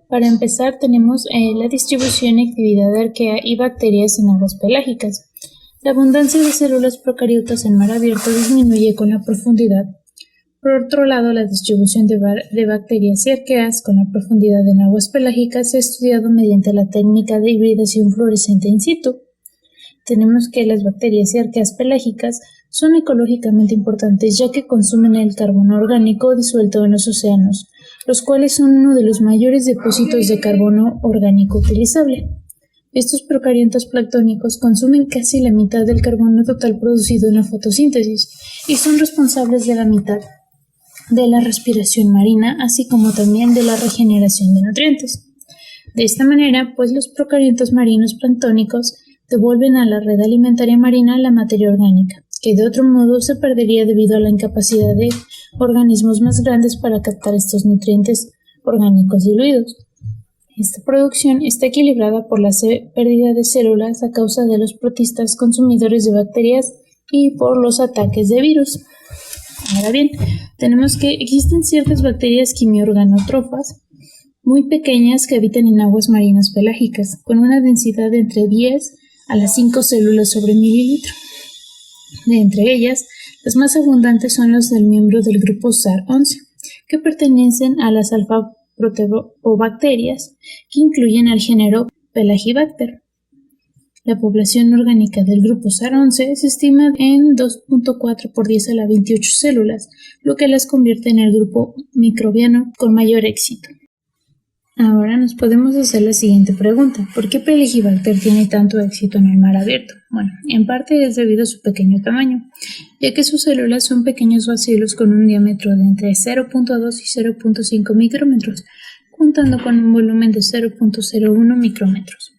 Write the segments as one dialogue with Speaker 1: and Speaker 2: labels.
Speaker 1: Para empezar tenemos la distribución y actividad de arquea y bacterias en aguas pelágicas. La abundancia de células procariotas en mar abierto disminuye con la profundidad. Por otro lado, la distribución de bacterias y arqueas con la profundidad en aguas pelágicas se ha estudiado mediante la técnica de hibridación fluorescente in situ. Tenemos que las bacterias y arqueas pelágicas son ecológicamente importantes ya que consumen el carbono orgánico disuelto en los océanos, los cuales son uno de los mayores depósitos de carbono orgánico utilizable. Estos procariontas planctónicos consumen casi la mitad del carbono total producido en la fotosíntesis y son responsables de la mitad de la respiración marina, así como también de la regeneración de nutrientes. De esta manera, pues los procariontas marinos planctónicos devuelven a la red alimentaria marina la materia orgánica, que de otro modo se perdería debido a la incapacidad de organismos más grandes para captar estos nutrientes orgánicos diluidos. Esta producción está equilibrada por la pérdida de células a causa de los protistas consumidores de bacterias y por los ataques de virus. Ahora bien, tenemos que existen ciertas bacterias quimiorganótrofas muy pequeñas que habitan en aguas marinas pelágicas, con una densidad de entre 10 a las 5 células sobre mililitro. De entre ellas, las más abundantes son las del miembro del grupo SAR11, que pertenecen a las alfa-proteobacterias, que incluyen al género Pelagibacter. La población orgánica del grupo SAR11 se estima en 2.4 por 10 a la 28 células, lo que las convierte en el grupo microbiano con mayor éxito. Ahora nos podemos hacer la siguiente pregunta: ¿por qué Pelagibacter tiene tanto éxito en el mar abierto? Bueno, en parte es debido a su pequeño tamaño, ya que sus células son pequeños bacilos con un diámetro de entre 0.2 y 0.5 micrómetros, contando con un volumen de 0.01 micrómetros.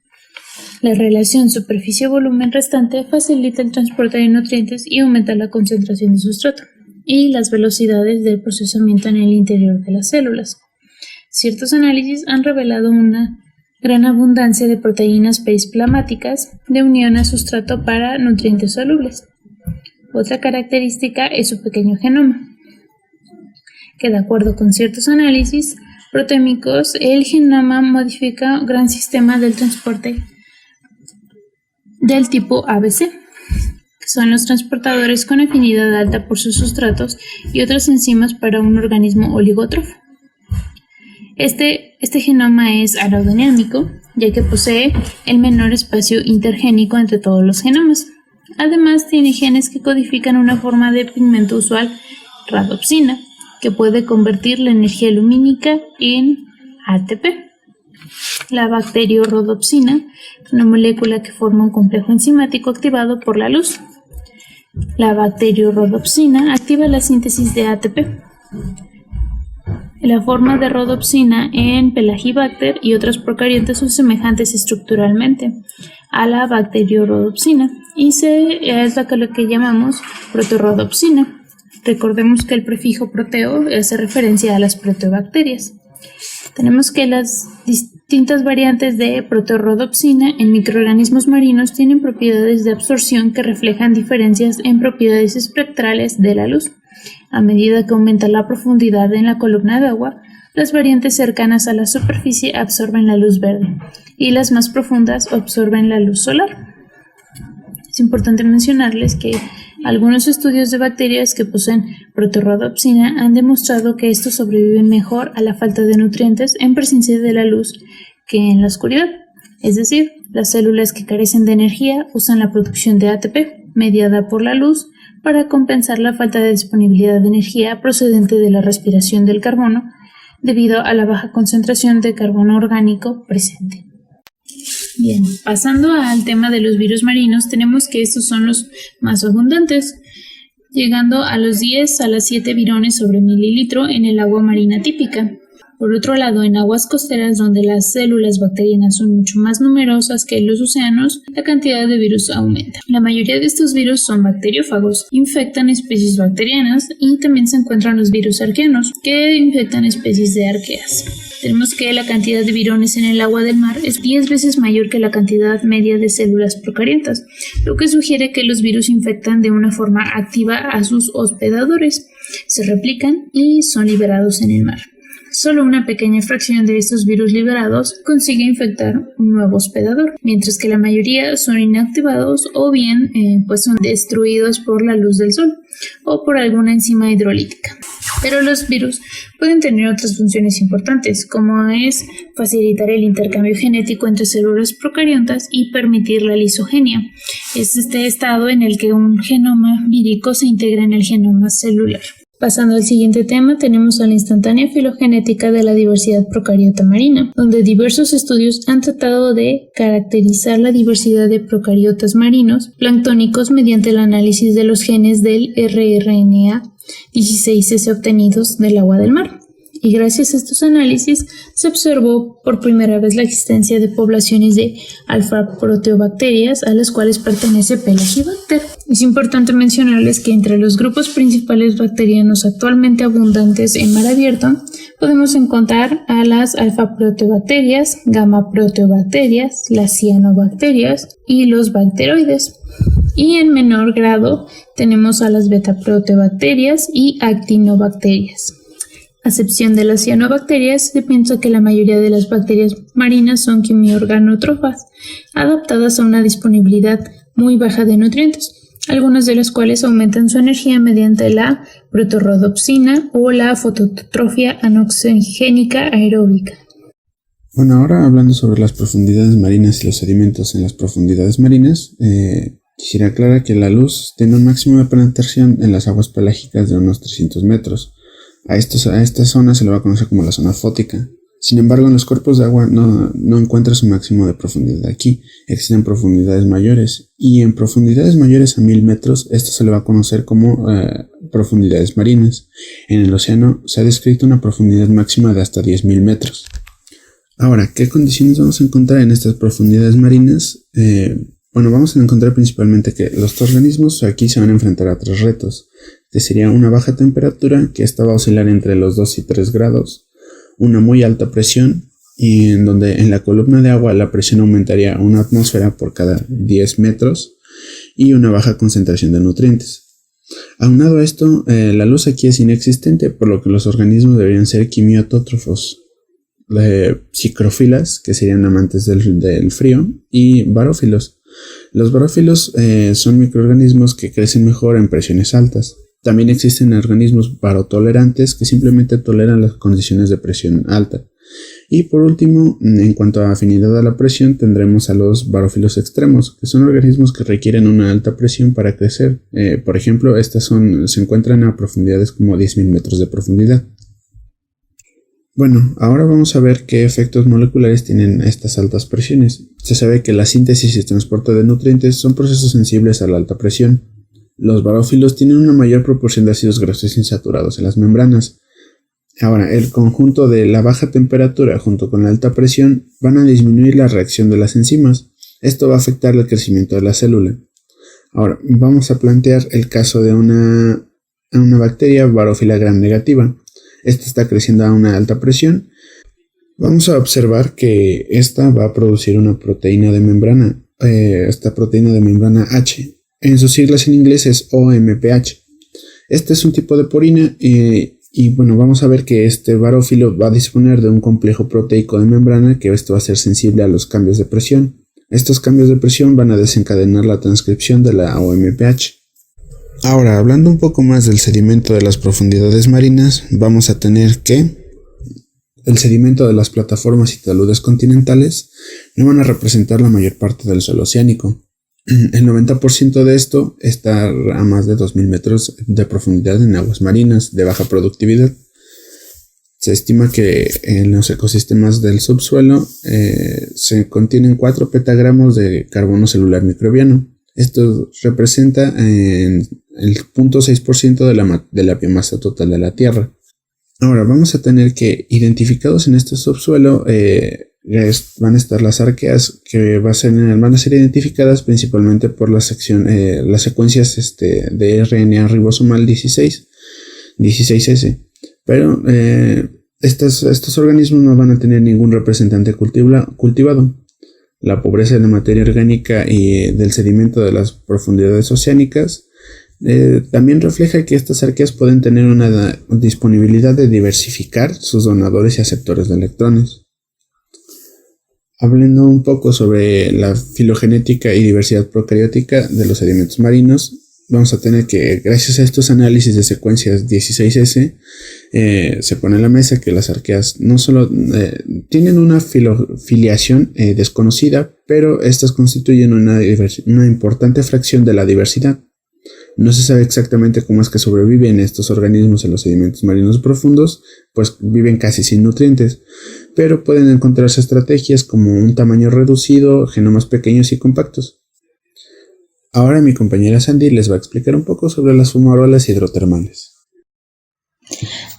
Speaker 1: La relación superficie-volumen restante facilita el transporte de nutrientes y aumenta la concentración de sustrato y las velocidades del procesamiento en el interior de las células. Ciertos análisis han revelado una gran abundancia de proteínas perisplasmáticas de unión a sustrato para nutrientes solubles. Otra característica es su pequeño genoma, que de acuerdo con ciertos análisis proteómicos, el genoma modifica un gran sistema del transporte del tipo ABC, que son los transportadores con afinidad alta por sus sustratos y otras enzimas para un organismo oligótrofo. Este genoma es aerodinámico, ya que posee el menor espacio intergénico entre todos los genomas. Además, tiene genes que codifican una forma de pigmento usual, rhodopsina, que puede convertir la energía lumínica en ATP. La bacteriorhodopsina es una molécula que forma un complejo enzimático activado por la luz. La bacteriorhodopsina activa la síntesis de ATP. La forma de rhodopsina en Pelagibacter y otros procariontes son semejantes estructuralmente a la bacteriorhodopsina y es lo que llamamos proteorhodopsina. Recordemos que el prefijo proteo hace referencia a las proteobacterias. Tenemos que las distintas variantes de proteorhodopsina en microorganismos marinos tienen propiedades de absorción que reflejan diferencias en propiedades espectrales de la luz. A medida que aumenta la profundidad en la columna de agua, las variantes cercanas a la superficie absorben la luz verde y las más profundas absorben la luz solar. Es importante mencionarles que algunos estudios de bacterias que poseen proteorhodopsina han demostrado que estos sobreviven mejor a la falta de nutrientes en presencia de la luz que en la oscuridad. Es decir, las células que carecen de energía usan la producción de ATP, mediada por la luz, para compensar la falta de disponibilidad de energía procedente de la respiración del carbono debido a la baja concentración de carbono orgánico presente. Bien, pasando al tema de los virus marinos, tenemos que estos son los más abundantes, llegando a los 10 a las 7 virones sobre mililitro en el agua marina típica. Por otro lado, en aguas costeras donde las células bacterianas son mucho más numerosas que en los océanos, la cantidad de virus aumenta. La mayoría de estos virus son bacteriófagos, infectan especies bacterianas y también se encuentran los virus arqueanos, que infectan especies de arqueas. Tenemos que la cantidad de virones en el agua del mar es 10 veces mayor que la cantidad media de células procariontas, lo que sugiere que los virus infectan de una forma activa a sus hospedadores, se replican y son liberados en el mar. solo una pequeña fracción de estos virus liberados consigue infectar un nuevo hospedador, mientras que la mayoría son inactivados o bien pues son destruidos por la luz del sol o por alguna enzima hidrolítica. Pero los virus pueden tener otras funciones importantes, como es facilitar el intercambio genético entre células procariontas y permitir la lisogenia. Es este estado en el que un genoma vírico se integra en el genoma celular. Pasando al siguiente tema, tenemos a la instantánea filogenética de la diversidad procariota marina, donde diversos estudios han tratado de caracterizar la diversidad de procariotas marinos planctónicos mediante el análisis de los genes del rRNA 16S obtenidos del agua del mar. Y gracias a estos análisis se observó por primera vez la existencia de poblaciones de alfa-proteobacterias a las cuales pertenece Pelagibacter. Es importante mencionarles que entre los grupos principales bacterianos actualmente abundantes en mar abierto podemos encontrar a las alfa-proteobacterias, gamma-proteobacterias, las cianobacterias y los bacteroides. Y en menor grado tenemos a las beta-proteobacterias y actinobacterias. A excepción de las cianobacterias, se piensa que la mayoría de las bacterias marinas son quimiorganótrofas, adaptadas a una disponibilidad muy baja de nutrientes, algunas de las cuales aumentan su energía mediante la protorrodopsina o la fototrofia anoxigénica aeróbica.
Speaker 2: Bueno, ahora hablando sobre las profundidades marinas y los sedimentos en las profundidades marinas, quisiera aclarar que la luz tiene un máximo de penetración en las aguas pelágicas de unos 300 metros. A esta zona se le va a conocer como la zona fótica. Sin embargo, en los cuerpos de agua no encuentra su máximo de profundidad aquí. Existen profundidades mayores, y en profundidades mayores a 1000 metros, esto se le va a conocer como profundidades marinas. En el océano se ha descrito una profundidad máxima de hasta 10.000 metros. Ahora, ¿qué condiciones vamos a encontrar en estas profundidades marinas? Vamos a encontrar principalmente que los organismos aquí se van a enfrentar a 3 retos, que sería una baja temperatura, que esta va a oscilar entre los 2 y 3 grados, una muy alta presión, y en donde en la columna de agua la presión aumentaría 1 atmósfera por cada 10 metros, y una baja concentración de nutrientes. Aunado a esto, la luz aquí es inexistente, por lo que los organismos deberían ser quimioautótrofos, psicrófilas, que serían amantes del frío, y barófilos. Los barófilos son microorganismos que crecen mejor en presiones altas. También existen organismos barotolerantes que simplemente toleran las condiciones de presión alta. Y por último, en cuanto a afinidad a la presión, tendremos a los barófilos extremos, que son organismos que requieren una alta presión para crecer. Por ejemplo, estas se encuentran a profundidades como 10.000 metros de profundidad. Bueno, ahora vamos a ver qué efectos moleculares tienen estas altas presiones. Se sabe que la síntesis y transporte de nutrientes son procesos sensibles a la alta presión. Los barófilos tienen una mayor proporción de ácidos grasos insaturados en las membranas. Ahora, el conjunto de la baja temperatura junto con la alta presión van a disminuir la reacción de las enzimas. Esto va a afectar el crecimiento de la célula. Ahora, vamos a plantear el caso de una bacteria barófila gram negativa. Esta está creciendo a una alta presión. Vamos a observar que esta va a producir una proteína de membrana, esta proteína de membrana H. En sus siglas en inglés es OMPH. Este es un tipo de porina vamos a ver que este barófilo va a disponer de un complejo proteico de membrana, que esto va a ser sensible a los cambios de presión. Estos cambios de presión van a desencadenar la transcripción de la OMPH. Ahora, hablando un poco más del sedimento de las profundidades marinas, vamos a tener que el sedimento de las plataformas y taludes continentales no van a representar la mayor parte del suelo oceánico. El 90% de esto está a más de 2.000 metros de profundidad en aguas marinas de baja productividad. Se estima que en los ecosistemas del subsuelo se contienen 4 petagramos de carbono celular microbiano. Esto representa el 0.6% de la biomasa total de la Tierra. Ahora vamos a tener que, identificados en este subsuelo, van a estar las arqueas, que van a ser identificadas principalmente por las secuencias de RNA ribosomal 16S. Pero estos organismos no van a tener ningún representante cultivado. La pobreza de la materia orgánica y del sedimento de las profundidades oceánicas También refleja que estas arqueas pueden tener una disponibilidad de diversificar sus donadores y aceptores de electrones. Hablando un poco sobre la filogenética y diversidad procariótica de los sedimentos marinos, vamos a tener que, gracias a estos análisis de secuencias 16S, se pone en la mesa que las arqueas no solo tienen una filiación desconocida, pero estas constituyen una importante fracción de la diversidad. No se sabe exactamente cómo es que sobreviven estos organismos en los sedimentos marinos profundos, pues viven casi sin nutrientes, pero pueden encontrarse estrategias como un tamaño reducido, genomas pequeños y compactos. Ahora mi compañera Sandy les va a explicar un poco sobre las fumarolas hidrotermales.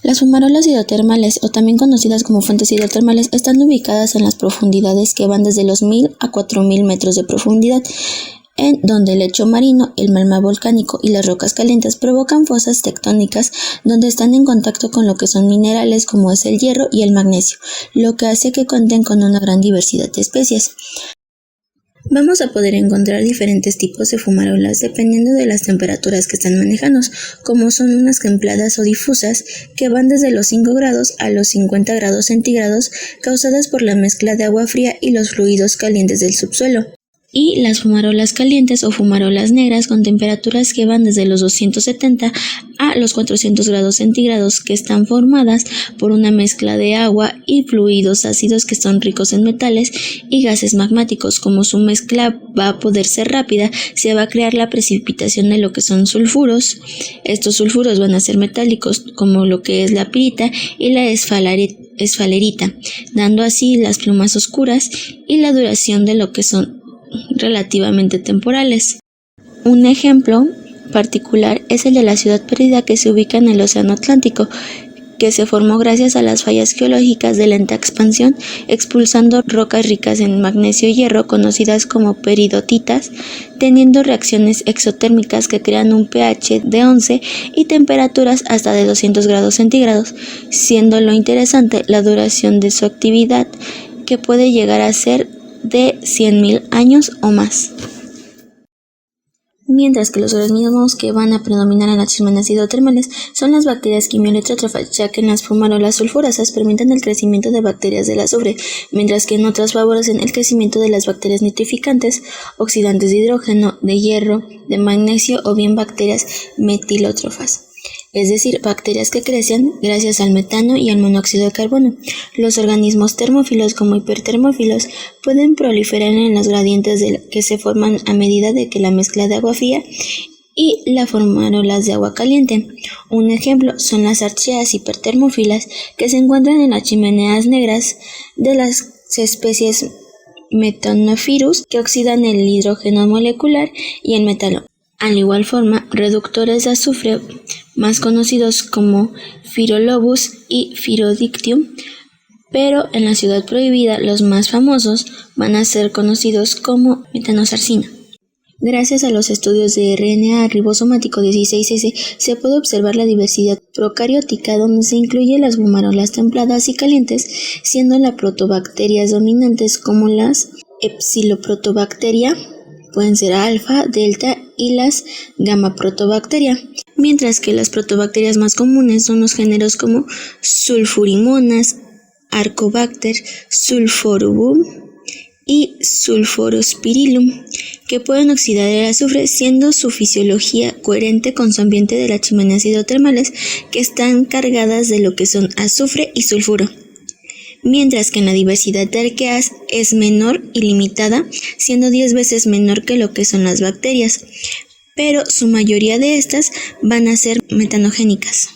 Speaker 3: Las fumarolas hidrotermales, o también conocidas como fuentes hidrotermales, están ubicadas en las profundidades que van desde los 1000 a 4000 metros de profundidad, en donde el lecho marino, el magma volcánico y las rocas calientes provocan fosas tectónicas donde están en contacto con lo que son minerales como es el hierro y el magnesio, lo que hace que cuenten con una gran diversidad de especies. Vamos a poder encontrar diferentes tipos de fumarolas dependiendo de las temperaturas que están manejando, como son unas templadas o difusas que van desde los 5 grados a los 50 grados centígrados, causadas por la mezcla de agua fría y los fluidos calientes del subsuelo. Y las fumarolas calientes o fumarolas negras con temperaturas que van desde los 270 a los 400 grados centígrados, que están formadas por una mezcla de agua y fluidos ácidos que son ricos en metales y gases magmáticos. Como su mezcla va a poder ser rápida, se va a crear la precipitación de lo que son sulfuros. Estos sulfuros van a ser metálicos, como lo que es la pirita y la esfalerita, dando así las plumas oscuras y la duración de lo que son relativamente temporales. Un ejemplo particular es el de la ciudad perdida, que se ubica en el Océano Atlántico, que se formó gracias a las fallas geológicas de lenta expansión, expulsando rocas ricas en magnesio y hierro conocidas como peridotitas, teniendo reacciones exotérmicas que crean un pH de 11 y temperaturas hasta de 200 grados centígrados, siendo lo interesante la duración de su actividad, que puede llegar a ser de 100.000 años o más. Mientras que los organismos que van a predominar en las chimeneas hidrotermales son las bacterias quimioeletrótrofas, ya que en las fumarolas sulfurosas permiten el crecimiento de bacterias del azufre, mientras que en otras favorecen el crecimiento de las bacterias nitrificantes, oxidantes de hidrógeno, de hierro, de magnesio o bien bacterias metilótrofas. Es decir, bacterias que crecen gracias al metano y al monóxido de carbono. Los organismos termófilos como hipertermófilos pueden proliferar en los gradientes que se forman a medida de que la mezcla de agua fría y las fumarolas de agua caliente. Un ejemplo son las archeas hipertermófilas que se encuentran en las chimeneas negras de las especies Metanophirus, que oxidan el hidrógeno molecular y el metano. Al igual forma, reductores de azufre, más conocidos como Pyrolobus y Pyrrodictyum, pero en la ciudad prohibida los más famosos van a ser conocidos como metanosarcina. Gracias a los estudios de RNA ribosomático 16S se puede observar la diversidad procariótica, donde se incluye las fumarolas templadas y calientes, siendo las protobacterias dominantes como las Epsiloprotobacteria, pueden ser alfa, delta y las gamma protobacteria, mientras que las protobacterias más comunes son los géneros como Sulfurimonas, Arcobacter, Sulforubum y Sulforospirillum, que pueden oxidar el azufre, siendo su fisiología coherente con su ambiente de las chimeneas hidrotermales, que están cargadas de lo que son azufre y sulfuro. Mientras que en la diversidad de arqueas es menor y limitada, siendo 10 veces menor que lo que son las bacterias, pero su mayoría de estas van a ser metanogénicas.